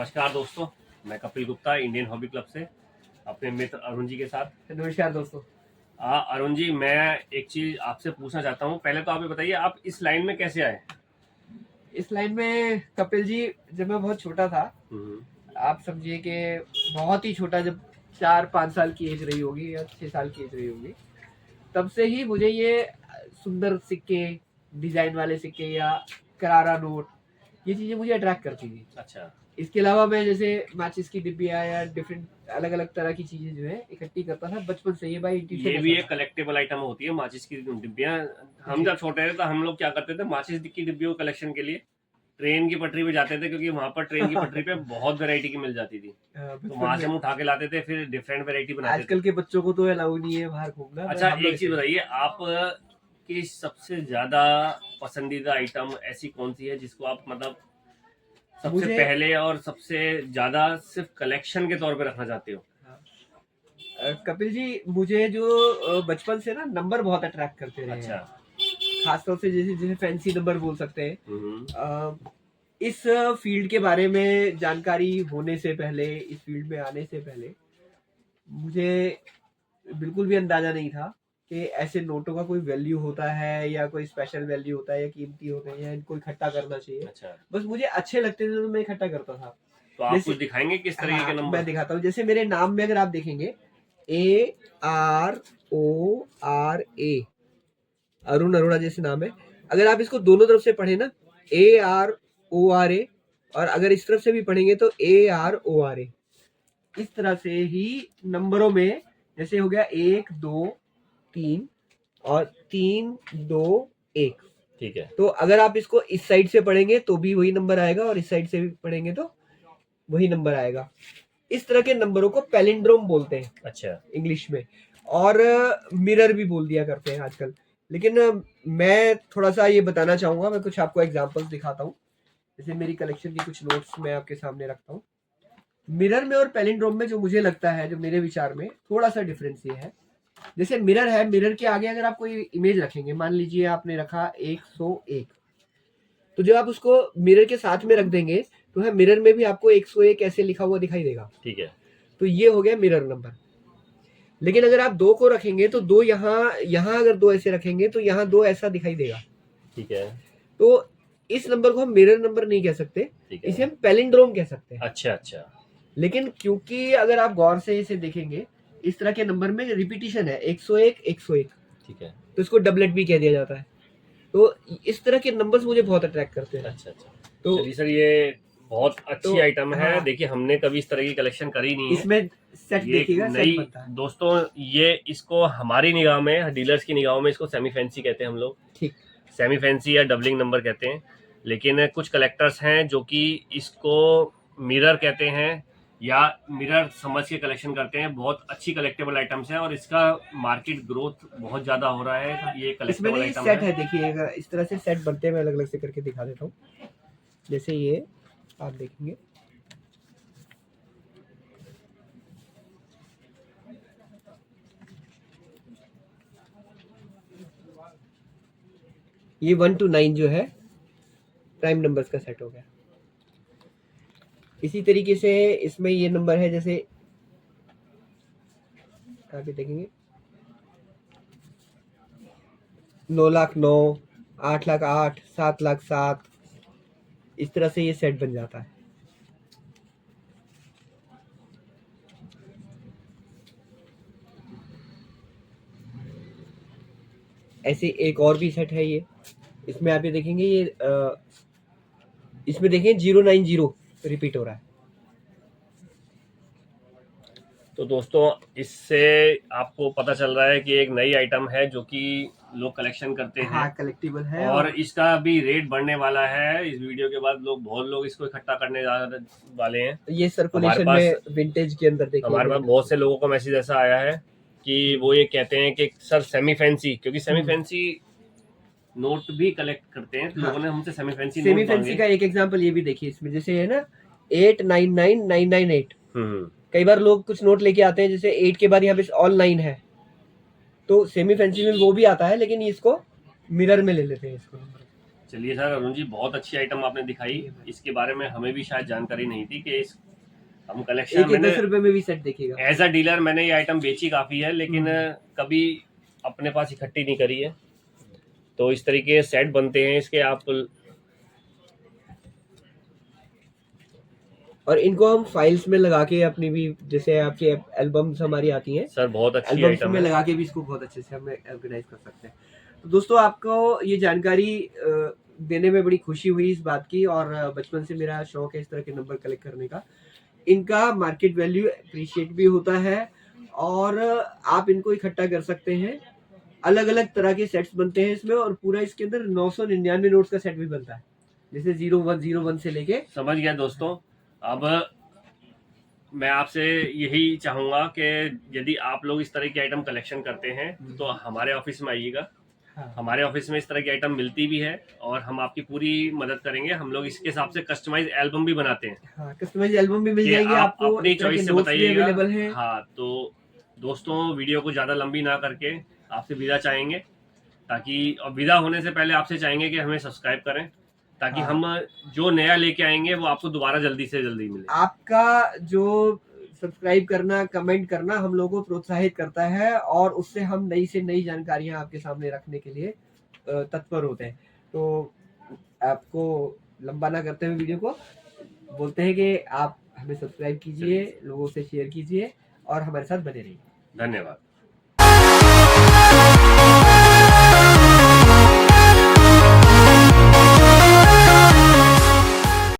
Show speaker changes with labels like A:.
A: नमस्कार दोस्तों, मैं Kapil Gupta Indian hobby club से अपने मित्र अरुण जी के साथ।
B: नमस्कार दोस्तों।
A: अरुण जी, मैं एक चीज आपसे पूछना चाहता हूँ। पहले तो आप ये बताइए, आप इस लाइन में कैसे आए?
B: इस लाइन में कपिल जी, जब मैं बहुत छोटा था, आप समझिए कि बहुत ही छोटा, जब 4-5 साल की एज रही होगी या 6 साल की एज रही होगी, तब से ही मुझे ये सुंदर सिक्के, डिजाइन वाले सिक्के या करारा नोट, ये चीजें मुझे अट्रैक्ट करती थी।
A: अच्छा।
B: इसके अलावा मैं जैसे मैचिस की डिब्बियाँ या डिफरेंट अलग अलग तरह की चीजें जो है इकट्ठी करता था बचपन से। ये बाई इंट्यूशन
A: ये भी एक कलेक्टेबल आइटम होती है, माचिस की डिब्बियाँ। हम जब छोटे थे तो हम लोग क्या करते थे, माचिस की डिब्बियों कलेक्शन के लिए ट्रेन की पटरी पे जाते थे, क्योंकि वहां पर ट्रेन की पटरी पे बहुत वैरायटी की मिल जाती थी। तो वहां से हम उठा के लाते थे, फिर डिफरेंट वैरायटी बनाते थे।
B: आजकल के बच्चों को तो अलाउ नहीं है बाहर घूमना।
A: अच्छा, एक चीज बताइए, आप की सबसे ज्यादा पसंदीदा आइटम ऐसी कौन सी है जिसको आप मतलब सबसे पहले और सबसे ज्यादा सिर्फ कलेक्शन के तौर पे रखना चाहते हो?
B: कपिल जी, मुझे जो बचपन से ना नंबर बहुत अट्रैक्ट करते रहे।
A: अच्छा।
B: खासतौर से जैसे जैसे फैंसी नंबर बोल सकते हैं। इस फील्ड के बारे में जानकारी होने से पहले, इस फील्ड में आने से पहले मुझे बिल्कुल भी अंदाजा नहीं था कि ऐसे नोटों का कोई वैल्यू होता है या कोई स्पेशल वैल्यू होता है या कीमती होते हैं या इनको इकट्ठा करना चाहिए। अच्छा। बस मुझे अच्छे लगते थे तो मैं इकट्ठा करता था।
A: तो आप कुछ दिखाएंगे किस तरीके के नंबर?
B: मैं दिखाता हूँ। जैसे मेरे नाम में अगर आप देखेंगे ARORA, अरुण अरोड़ा जैसे नाम है। अगर आप इसको दोनों तरफ से पढ़े ना, ARORA, और अगर इस तरफ से भी पढ़ेंगे तो ARORA, इस तरह से ही नंबरों में जैसे हो गया 1 2 3 और 3 2 1।
A: ठीक है।
B: तो अगर आप इसको इस साइड से पढ़ेंगे तो भी वही नंबर आएगा और इस साइड से भी पढ़ेंगे तो वही नंबर आएगा। इस तरह के नंबरों को पैलिंड्रोम बोलते हैं।
A: अच्छा।
B: इंग्लिश में। और मिरर भी बोल दिया करते हैं आजकल। लेकिन मैं थोड़ा सा ये बताना चाहूंगा, मैं कुछ आपको एग्जांपल्स दिखाता हूँ। जैसे मेरी कलेक्शन की कुछ नोट्स मैं आपके सामने रखता हूँ। मिरर में और पैलिंड्रोम में जो मुझे लगता है, जो मेरे विचार में थोड़ा सा डिफरेंस ये है, जैसे मिरर है, मिरर के आगे अगर आप कोई इमेज रखेंगे, मान लीजिए आपने रखा 101, तो जब आप उसको मिरर के साथ में रख देंगे तो है मिरर में भी आपको 101 ऐसे लिखा हुआ दिखाई देगा।
A: ठीक है।
B: तो ये हो गया मिरर नंबर। लेकिन अगर आप 2 को रखेंगे तो 2 यहाँ अगर 2 ऐसे रखेंगे तो यहाँ 2 ऐसा दिखाई देगा।
A: ठीक है।
B: तो इस नंबर को हम मिरर नंबर नहीं कह सकते, इसे हम पैलिंड्रोम कह सकते हैं।
A: अच्छा अच्छा।
B: लेकिन क्योंकि अगर आप गौर से इसे देखेंगे, इस तरह के नंबर में रिपीटिशन है, 101 101।
A: ठीक है।
B: तो इसको डबलेट भी कह दिया जाता है। तो इस तरह के नंबर्स मुझे बहुत अट्रैक्ट करते हैं।
A: अच्छा अच्छा। तो चलिए सर, ये बहुत अच्छी आइटम है।
B: हाँ,
A: देखिए, हमने कभी इस तरह की कलेक्शन करी नहीं है।
B: इसमें सेट देखिएगा,
A: नई दोस्तों, ये इसको हमारी निगाह में, डीलर्स की निगाहों में इसको सेमी फैंसी कहते हैं हम लोग। ठीक, सेमी फैंसी या डबलिंग नंबर कहते हैं। लेकिन कुछ कलेक्टर्स हैं जो कि इसको मिरर कहते हैं या मिरर समझ के कलेक्शन करते हैं। बहुत अच्छी कलेक्टेबल आइटम्स है और इसका मार्केट ग्रोथ बहुत ज्यादा हो रहा है। ये कलेक्टेबल आइटम
B: सेट है। देखिए, इस तरह से सेट बनते हैं। मैं अलग अलग से करके दिखा देता हूँ। जैसे ये आप देखेंगे, ये 1 to 9 जो है प्राइम नंबर्स का सेट हो गया। इसी तरीके से इसमें ये नंबर है, जैसे आप ये देखेंगे 9,09,000, 8,08,000, 7,07,000, इस तरह से ये सेट बन जाता है। ऐसे एक और भी सेट है ये, इसमें आप ये देखेंगे, ये इसमें देखें 090 रिपीट हो रहा है।
A: तो दोस्तों, इससे आपको पता चल रहा है कि एक नई आइटम है जो कि लोग कलेक्शन करते हैं।
B: हाँ, कलेक्टिबल है
A: और इसका भी रेट बढ़ने वाला है। इस वीडियो के बाद बहुत लोग इसको इकट्ठा करने वाले हैं।
B: ये सर्कुलेशन में विंटेज के अंदर देखिए,
A: हमारे पास बहुत से लोगों का मैसेज ऐसा आया है कि वो ये कहते हैं कि सर सेमी फैंसी, क्योंकि सेमी फैंसी नोट भी कलेक्ट करते हैं। लोगों ने हमसे सेमी फैंसी
B: का एक एग्जांपल ये भी देखिए। इसमें जैसे है ना 899,998। कई बार लोग कुछ नोट लेके आते हैं, जैसे 8 के बाद यहाँ पे ऑल 9 है, तो सेमी फैंसी में वो भी आता है, लेकिन इसको मिरर में ले लेते हैं इसको।
A: चलिए सर, अरुण जी बहुत अच्छी आइटम आपने दिखाई। इसके बारे में हमें भी शायद जानकारी नहीं थी कि इस हम कलेक्शन
B: एक 10 रुपए में भी सेट देखिएगा।
A: एज अ डीलर मैंने ये आइटम बेची काफ़ी है, लेकिन कभी अपने पास इकट्ठी नहीं करी है। तो इस तरीके सेट बनते हैं इसके, आप
B: और इनको हम फाइल्स में लगा के अपनी भी, जैसे आपकी एल्बम्स हमारी आती हैं
A: सर बहुत अच्छी
B: एल्बम्स
A: आइटम
B: में
A: है।
B: लगा के भी इसको बहुत अच्छे से हम ऑर्गेनाइज कर सकते हैं। तो दोस्तों, आपको ये जानकारी देने में बड़ी खुशी हुई इस बात की, और बचपन से मेरा शौक है इस तरह के नंबर कलेक्ट करने का। इनका मार्केट वैल्यू अप्रिशिएट भी होता है, और आप इनको इकट्ठा कर सकते हैं। अलग अलग तरह के सेट्स बनते हैं इसमें, और पूरा इसके अंदर 999 नोट्स का सेट भी बनता है, जैसे 0101 से लेके।
A: समझ गया दोस्तों। अब मैं आपसे यही चाहूंगा कि यदि आप लोग इस तरह की आइटम कलेक्शन करते हैं तो हमारे ऑफिस में आइएगा।
B: हाँ,
A: हमारे ऑफिस में इस तरह की आइटम मिलती भी है और हम आपकी पूरी मदद करेंगे। हम लोग इसके हिसाब से कस्टमाइज एल्बम भी बनाते हैं
B: हाँ, कस्टमाइज एल्बम भी मिल
A: कि
B: जाएगी
A: आप
B: आपको,
A: अपनी
B: इस तरह के
A: चॉइस से
B: नोट्स भी
A: बताइएगा।
B: अवेलेबल हैं।
A: हाँ, तो दोस्तों वीडियो को ज़्यादा लंबी ना करके आपसे विदा चाहेंगे, ताकि और विदा होने से पहले आपसे चाहेंगे कि हमें सब्सक्राइब करें, ताकि
B: हाँ।
A: हम जो नया लेके आएंगे वो आपको दोबारा जल्दी से जल्दी मिले।
B: आपका जो सब्सक्राइब करना, कमेंट करना हम लोगों को प्रोत्साहित करता है, और उससे हम नई से नई जानकारियां आपके सामने रखने के लिए तत्पर होते हैं। तो आपको लंबा ना करते हुए वीडियो को बोलते हैं कि आप हमें सब्सक्राइब कीजिए, लोगों से शेयर कीजिए, और हमारे साथ बने रहिए।
A: धन्यवाद।